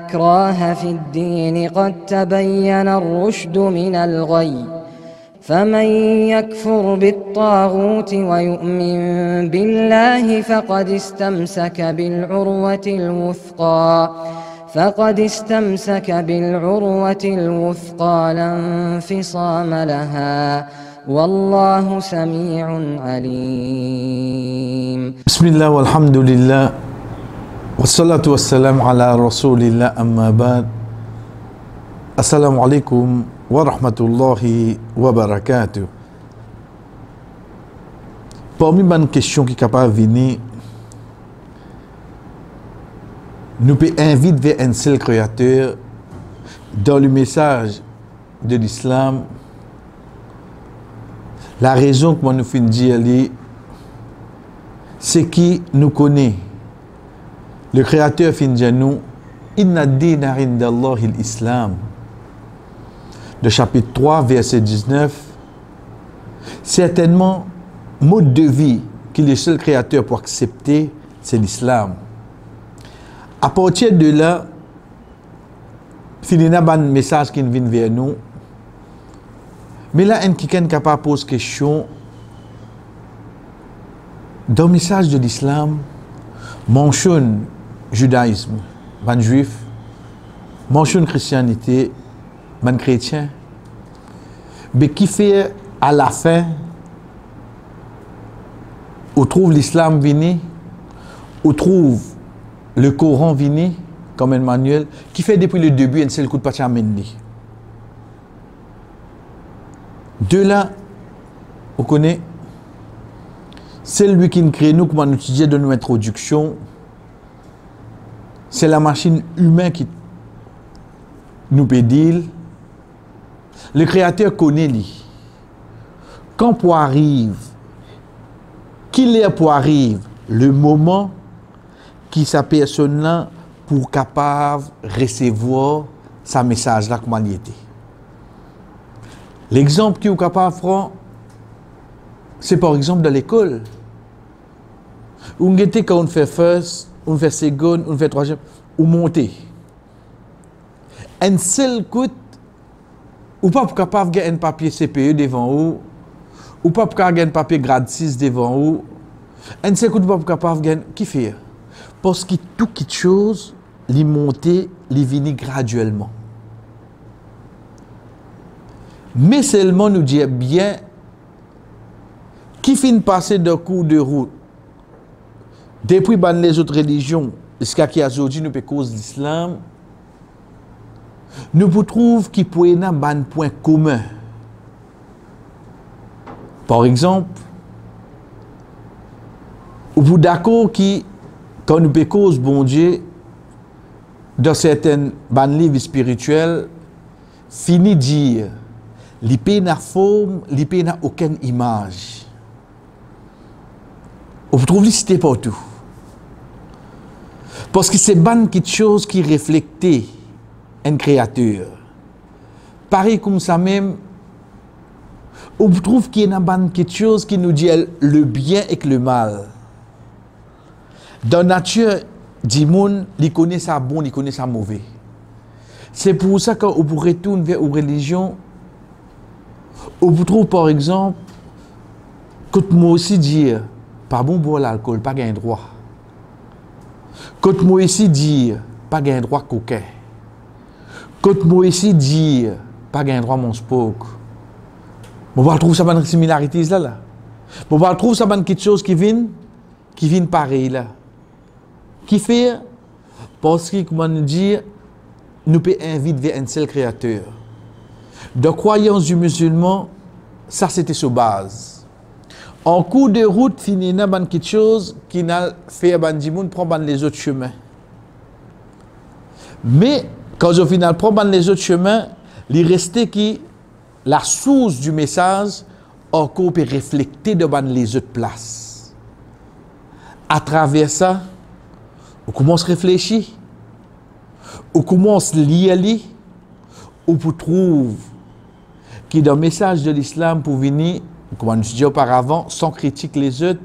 إكراه في الدين قد تبين الرشد من الغي فمن يكفر بالطاغوت ويؤمن بالله فقد استمسك بالعروة الوثقى لا انفصام لها والله سميع عليم. بسم الله والحمد لله والصلاة والسلام على رسول الله أما بعد. السلام عليكم warahmatullahi wabarakatuh. Parmi les questions qui sont capables de venir, nous pouvons inviter vers un seul créateur dans le message de l'islam. La raison que nous finissons de dire, c'est qui nous connaît. Le créateur finit de nous, inna dina indallahi l'islam. Le chapitre 3, verset 19, certainement, mode de vie que le seul créateur pour accepter, c'est l'islam. À partir de là, il y a un message qui vient vers nous. Mais là, quelqu'un est capable de poser question. Dans le message de l'islam, mentionne judaïsme, man juif, mentionne christianité, man chrétien, mais qui fait à la fin, on trouve l'islam vini, on trouve le Coran vini, comme un manuel, qui fait depuis le début un seul coup de patch à mener. De là, on connaît, c'est lui qui nous crée nous, comme on utilisait dans nos introductions, c'est la machine humaine qui nous peut dire. Le créateur connaît lui. Quand pour arrive, qu'il est pour arrive, le moment qui sa personne là pour capable recevoir sa message là comme il était. L'exemple qui est capable de faire, c'est par exemple dans l'école. On était quand on fait first, on fait second, on fait troisième, on monte. Un seul coup, ou pas capable de gagner un papier CPE devant vous, ou pas capable de gagner un papier grade 6 devant vous, un seul coup, pas capable de gagner, qui fait? Parce que tout quelque chose, les monter, les venir graduellement. Mais seulement nous dire bien, qui finit passer d'un cours de route, depuis les autres religions, jusqu'à qui aujourd'hui nous peut cause l'islam, nous trouvons qu'il peut y avoir un point commun. Par exemple, vous d'accord que quand nous peut cause bon Dieu, dans certains livres spirituels, fini de dire, l'IP n'a forme, l'IP n'a aucune image. Vous trouvez cité partout. Parce que c'est quelque chose qui reflète un créateur. Pareil comme ça même, on trouve qu'il y a quelque chose qui nous dit le bien et le mal. Dans la nature, du monde, il connaît ça bon, il connaît ça mauvais. C'est pour ça qu'on retourne vers une religion, on trouve par exemple, quand moi aussi dire, pas bon boire l'alcool, pas gain droit. Quand moi aussi dire, pas gain droit coquin. Quand moi ici dire, pas gain droit mon spoke. On va trouver ça une similarité là. On va trouver ça quelque chose qui vient pareil là. Qui fait parce que comment nous dire, nous peut inviter vers un seul créateur. De croyance du musulman, ça c'était sa base. En cours de route, finit quelque chose qui n'a fait prendre les autres chemins. Mais quand au final prend les autres chemins, il restait que la source du message encore peut refléter devant les autres places. À travers ça, on commence à réfléchir, on commence à lire, on trouve que dans le message de l'islam pour venir, comme on dit auparavant, sans critique les autres,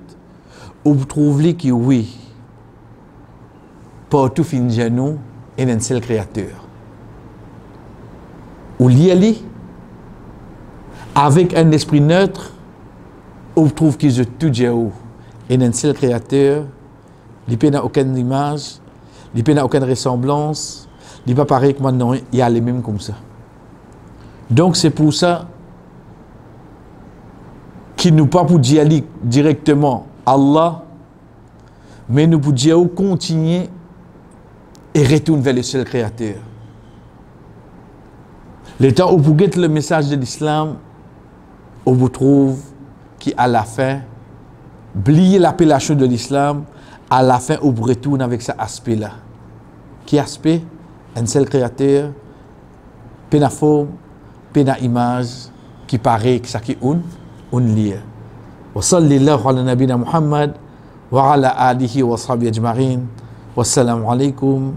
on trouve que oui, partout fin genou, et un seul créateur. Ou lié avec un esprit neutre, on trouve qu'ils ont tout Dieu et un seul créateur, il n'a aucune image, il n'a aucune ressemblance, il n'est pas pareil que maintenant, il y a les mêmes comme ça. Donc c'est pour ça qu'il nous pas pour dire directement Allah, mais nous pour dire continuer et retourner vers le seul créateur. Le temps où vous guettez le message de l'islam, on vous trouve qu'à la fin, oubliez l'appellation de l'islam, à la fin, on vous retourne avec cet aspect-là. Qui aspect? Un seul créateur, pena forme, pena image, qui paraît que ça qui est un lien. Wa sallallahu ala nabina Muhammad wa ala alihi wa sahbihi ajma'in. Wassalamu alaikum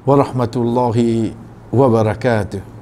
wa rahmatullahi wa barakatuh.